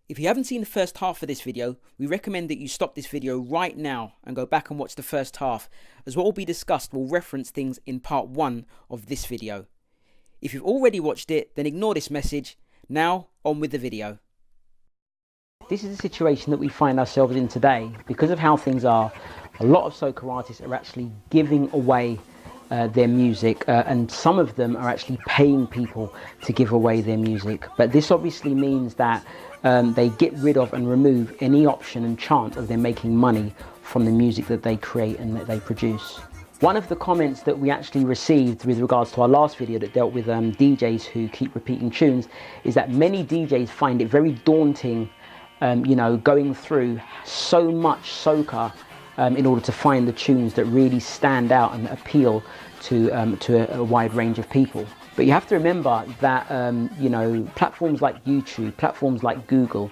If you haven't seen the first half of this video, we recommend that you stop this video right now and go back and watch the first half, as what will be discussed will reference things in part 1 of this video. If you've already watched it, then ignore this message. Now, on with the video. This is the situation that we find ourselves in today. Because of how things are, a lot of soca artists are actually giving away their music, and some of them are actually paying people to give away their music. But this obviously means that they get rid of and remove any option and chance of them making money from the music that they create and that they produce. One of the comments that we actually received with regards to our last video that dealt with DJs who keep repeating tunes is that many DJs find it very daunting, going through so much soca in order to find the tunes that really stand out and appeal to a wide range of people. But you have to remember that, platforms like YouTube, platforms like Google,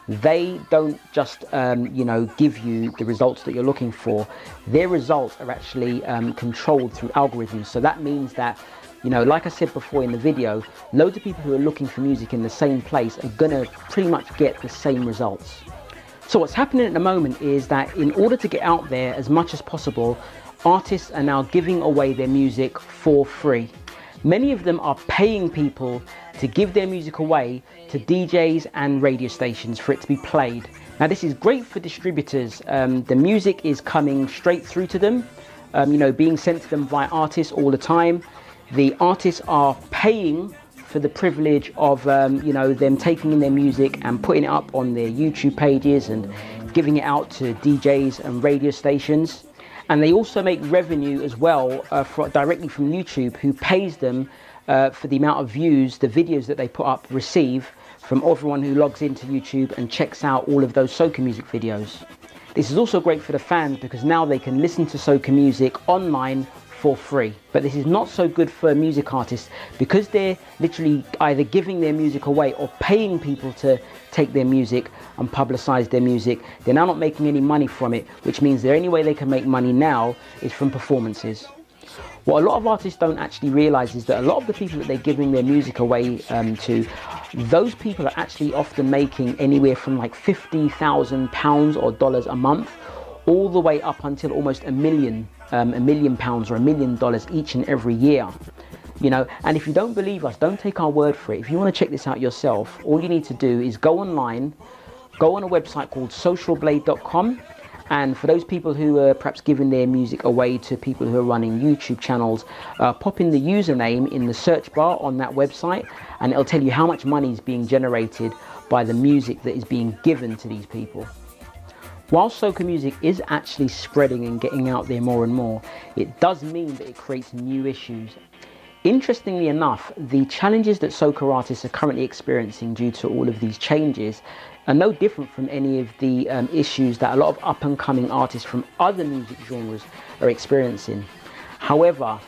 they don't just, give you the results that you're looking for. Their results are actually controlled through algorithms. So that means that, like I said before in the video, loads of people who are looking for music in the same place are gonna pretty much get the same results. So what's happening at the moment is that in order to get out there as much as possible, artists are now giving away their music for free. Many of them are paying people to give their music away to DJs and radio stations for it to be played. Now this is great for distributors. The music is coming straight through to them, being sent to them by artists all the time. The artists are paying for the privilege of them taking in their music and putting it up on their YouTube pages and giving it out to DJs and radio stations. And they also make revenue as well directly from YouTube, who pays them for the amount of views the videos that they put up receive from everyone who logs into YouTube and checks out all of those soca music videos. This is also great for the fans because now they can listen to soca music online for free. But this is not so good for music artists because they're literally either giving their music away or paying people to take their music and publicize their music. They're now not making any money from it, which means the only way they can make money now is from performances. What a lot of artists don't actually realize is that a lot of the people that they're giving their music away to, those people are actually often making anywhere from like £50,000 or dollars a month, all the way up until almost £1 million or $1 million each and every year. And if you don't believe us, don't take our word for it. If you want to check this out yourself, all you need to do is go online, go on a website called socialblade.com, and for those people who are perhaps giving their music away to people who are running YouTube channels, pop in the username in the search bar on that website and it'll tell you how much money is being generated by the music that is being given to these people. While soca music is actually spreading and getting out there more and more, it does mean that it creates new issues. Interestingly enough, the challenges that soca artists are currently experiencing due to all of these changes are no different from any of the issues that a lot of up-and-coming artists from other music genres are experiencing. However,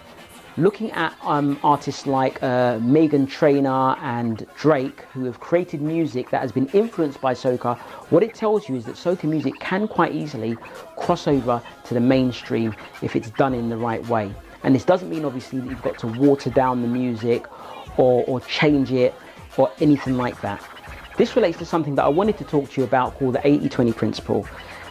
looking at artists like Meghan Trainor and Drake, who have created music that has been influenced by soca, what it tells you is that soca music can quite easily cross over to the mainstream if it's done in the right way. And this doesn't mean obviously that you've got to water down the music or change it or anything like that. This relates to something that I wanted to talk to you about called the 80-20 principle.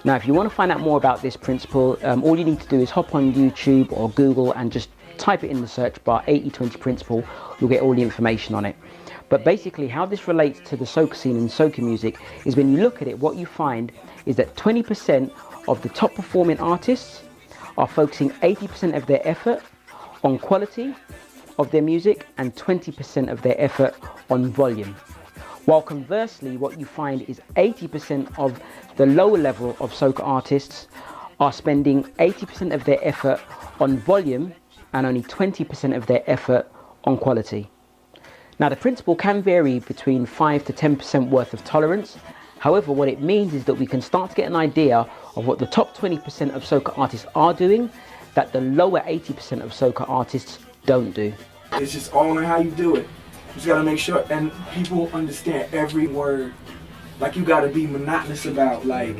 Now, if you want to find out more about this principle, all you need to do is hop on YouTube or Google and just type it in the search bar, 80-20 principle. You'll get all the information on it. But basically how this relates to the soca scene and soca music is when you look at it, what you find is that 20% of the top performing artists are focusing 80% of their effort on quality of their music and 20% of their effort on volume. While conversely, what you find is 80% of the lower level of soca artists are spending 80% of their effort on volume and only 20% of their effort on quality. Now the principle can vary between 5 to 10% worth of tolerance. However, what it means is that we can start to get an idea of what the top 20% of soca artists are doing that the lower 80% of soca artists don't do. It's just all in how you do it. You just gotta make sure, and people understand every word. Like you gotta be monotonous about, like,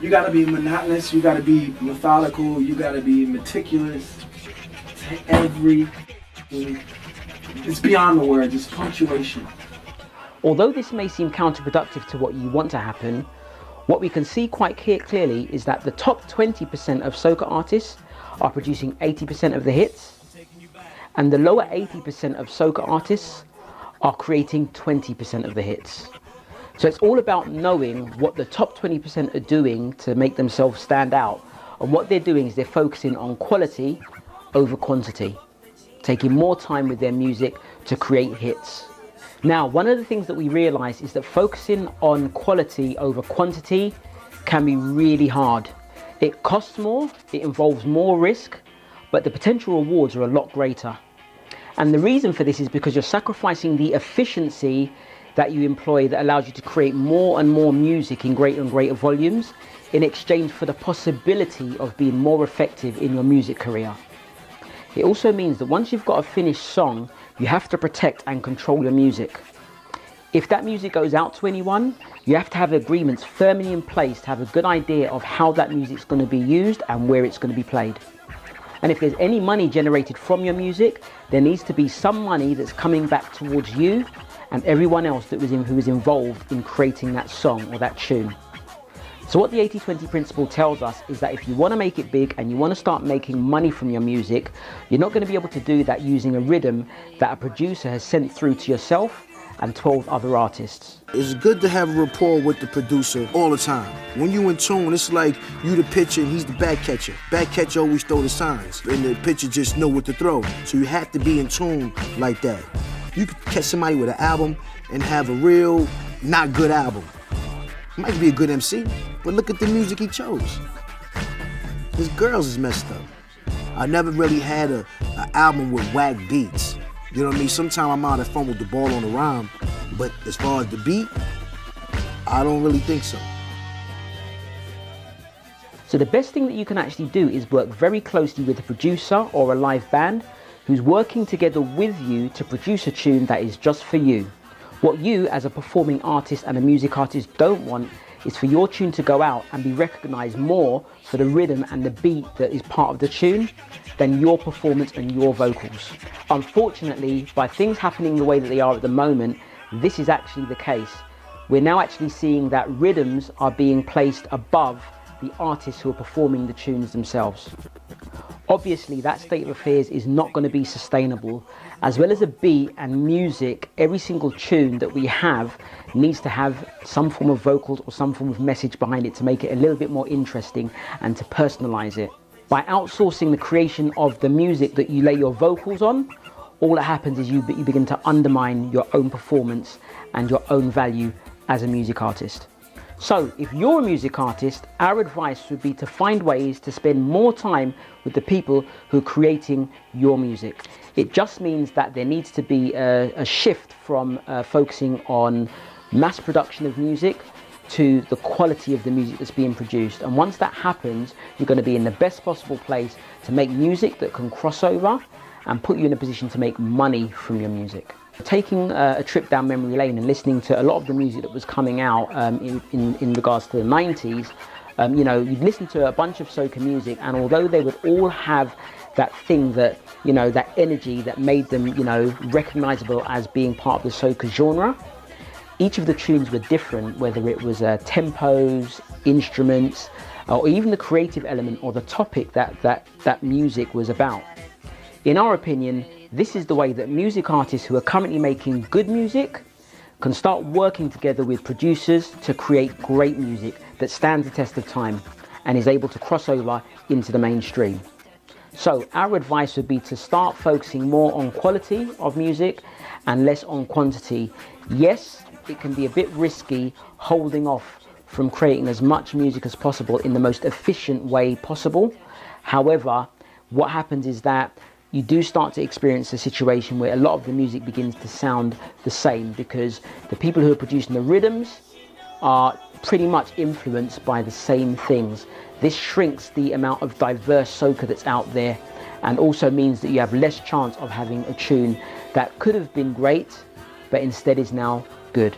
you gotta be monotonous, you gotta be methodical, you gotta be meticulous to every, it's beyond the words, it's punctuation. Although this may seem counterproductive to what you want to happen, what we can see quite clearly is that the top 20% of soca artists are producing 80% of the hits, and the lower 80% of soca artists are creating 20% of the hits. So it's all about knowing what the top 20% are doing to make themselves stand out. And what they're doing is they're focusing on quality over quantity, taking more time with their music to create hits. Now, one of the things that we realize is that focusing on quality over quantity can be really hard. It costs more, it involves more risk, but the potential rewards are a lot greater. And the reason for this is because you're sacrificing the efficiency that you employ that allows you to create more and more music in greater and greater volumes in exchange for the possibility of being more effective in your music career. It also means that once you've got a finished song, you have to protect and control your music. If that music goes out to anyone, you have to have agreements firmly in place to have a good idea of how that music's going to be used and where it's going to be played. And if there's any money generated from your music, there needs to be some money that's coming back towards you and everyone else who was involved in creating that song or that tune. So what the 80-20 principle tells us is that if you want to make it big and you want to start making money from your music, you're not going to be able to do that using a rhythm that a producer has sent through to yourself and 12 other artists. It's good to have a rapport with the producer all the time. When you in tune, it's like you the pitcher and he's the back catcher. Back catcher always throw the signs and the pitcher just know what to throw. So you have to be in tune like that. You could catch somebody with an album and have a real not good album. Might be a good MC, but look at the music he chose. His girls is messed up. I never really had an album with whack beats. You know what I mean? Sometimes I might have fumbled the ball on the rhyme, but as far as the beat, I don't really think so. So the best thing that you can actually do is work very closely with a producer or a live band who's working together with you to produce a tune that is just for you. What you as a performing artist and a music artist don't want is for your tune to go out and be recognized more for the rhythm and the beat that is part of the tune than your performance and your vocals. Unfortunately, by things happening the way that they are at the moment, this is actually the case. We're now actually seeing that rhythms are being placed above the artists who are performing the tunes themselves. Obviously, that state of affairs is not going to be sustainable. As well as a beat and music, every single tune that we have needs to have some form of vocals or some form of message behind it to make it a little bit more interesting and to personalize it. By outsourcing the creation of the music that you lay your vocals on, all that happens is you begin to undermine your own performance and your own value as a music artist. So if you're a music artist, our advice would be to find ways to spend more time with the people who are creating your music. It just means that there needs to be a shift from focusing on mass production of music to the quality of the music that's being produced. And once that happens, you're going to be in the best possible place to make music that can cross over and put you in a position to make money from your music. Taking a trip down memory lane and listening to a lot of the music that was coming out in regards to the 90s, you know, you'd listen to a bunch of soca music, and although they would all have that thing that, you know, that energy that made them, you know, recognizable as being part of the soca genre, each of the tunes were different, whether it was tempos, instruments, or even the creative element or the topic that music was about. In our opinion, this is the way that music artists who are currently making good music can start working together with producers to create great music that stands the test of time and is able to cross over into the mainstream. So our advice would be to start focusing more on quality of music and less on quantity. Yes, it can be a bit risky holding off from creating as much music as possible in the most efficient way possible. However, what happens is that you do start to experience a situation where a lot of the music begins to sound the same because the people who are producing the rhythms are pretty much influenced by the same things. This shrinks the amount of diverse soca that's out there and also means that you have less chance of having a tune that could have been great but instead is now good.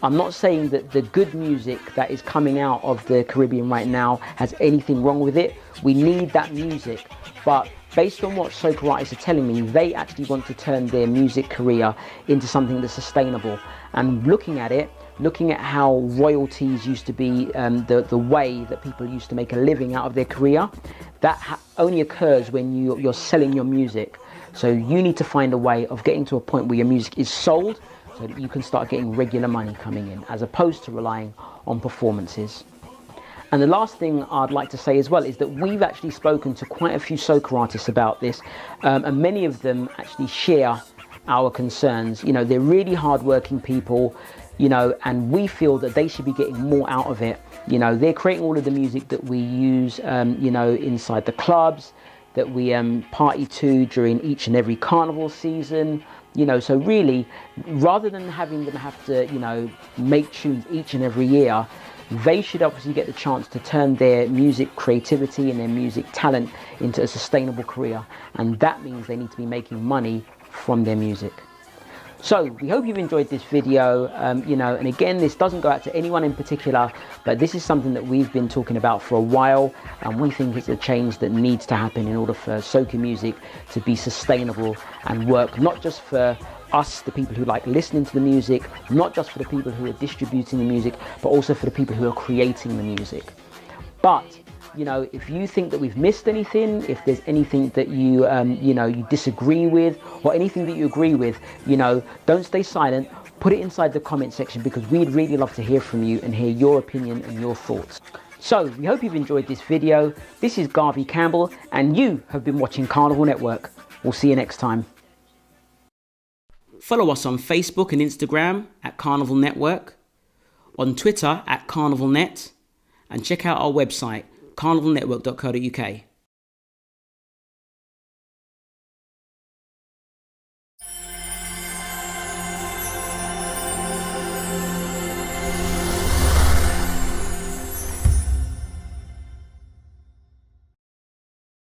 I'm not saying that the good music that is coming out of the Caribbean right now has anything wrong with it. We need that music, but based on what Soca Artists are telling me, they actually want to turn their music career into something that's sustainable. And looking at how royalties used to be the way that people used to make a living out of their career, that only occurs when you're selling your music. So you need to find a way of getting to a point where your music is sold so that you can start getting regular money coming in, as opposed to relying on performances. And the last thing I'd like to say as well is that we've actually spoken to quite a few soca artists about this, and many of them actually share our concerns. You know, they're really hardworking people, you know, and we feel that they should be getting more out of it. You know, they're creating all of the music that we use, you know, inside the clubs, that we party to during each and every carnival season. You know, so really, rather than having them have to, you know, make tunes each and every year, they should obviously get the chance to turn their music creativity and their music talent into a sustainable career. And that means they need to be making money from their music. So we hope you've enjoyed this video, you know, and again, this doesn't go out to anyone in particular, but this is something that we've been talking about for a while, and we think it's a change that needs to happen in order for soca music to be sustainable and work not just for us, the people who like listening to the music, not just for the people who are distributing the music, but also for the people who are creating the music. But you know, if you think that we've missed anything, if there's anything that you, you know, you disagree with, or anything that you agree with, you know, don't stay silent. Put it inside the comment section, because we'd really love to hear from you and hear your opinion and your thoughts. So we hope you've enjoyed this video. This is Garvey Campbell, and you have been watching Carnival Network. We'll see you next time. Follow us on Facebook and Instagram at Carnival Network, on Twitter at CarnivalNet, and check out our website, carnivalnetwork.co.uk.